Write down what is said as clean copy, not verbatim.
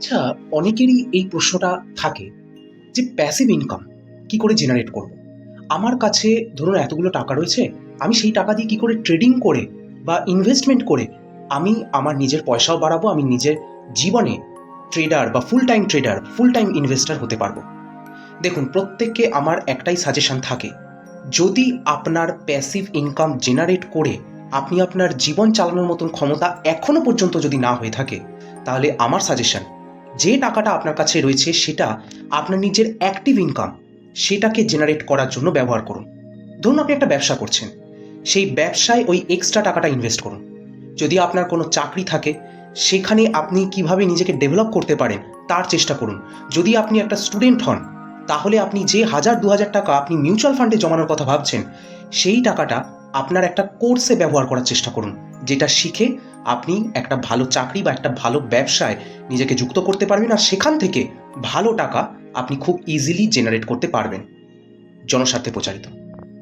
আচ্ছা, অনেকেরই এই প্রশ্নটা থাকে যে প্যাসিভ ইনকাম কি করে জেনারেট করব? আমার কাছে ধরুন এতগুলো টাকা রয়েছে, আমি সেই টাকা দিয়ে কি করে ট্রেডিং করে বা ইনভেস্টমেন্ট করে আমি আমার নিজের পয়সাও বাড়াবো, আমি নিজের জীবনে ট্রেডার বা ফুল টাইম ইনভেস্টর হতে পারবো। দেখুন, প্রত্যেককে আমার একটাই সাজেশন থাকে, যদি আপনার প্যাসিভ ইনকাম জেনারেট করে আপনি আপনার জীবন চালানোর মতন ক্ষমতা এখনো পর্যন্ত যদি না হয়ে থাকে, তাহলে আমার সাজেশন, যে টাকাটা আপনার কাছে রয়েছে সেটা আপনার নিজের অ্যাক্টিভ ইনকাম সেটাকে জেনারেট করার জন্য ব্যবহার করুন। ধরুন আপনি একটা ব্যবসা করছেন, সেই ব্যবসায় ওই এক্সট্রা টাকাটা ইনভেস্ট করুন। যদি আপনার কোনো চাকরি থাকে, সেখানে আপনি কিভাবে নিজেকে ডেভেলপ করতে পারেন তার চেষ্টা করুন। যদি আপনি একটা স্টুডেন্ট হন, তাহলে আপনি যে 1000-2000 টাকা আপনি মিউচুয়াল ফান্ডে জমানোর কথা ভাবছেন, সেই টাকাটা আপনার একটা কোর্সে ব্যবহার করার চেষ্টা করুন, যেটা শিখে আপনি একটা ভালো চাকরি বা একটা ভালো ব্যবসায় নিজেকে যুক্ত করতে পারবেন, আর সেখান থেকে ভালো টাকা আপনি খুব ইজিলি জেনারেট করতে পারবেন। জনস্বার্থে প্রচারিত।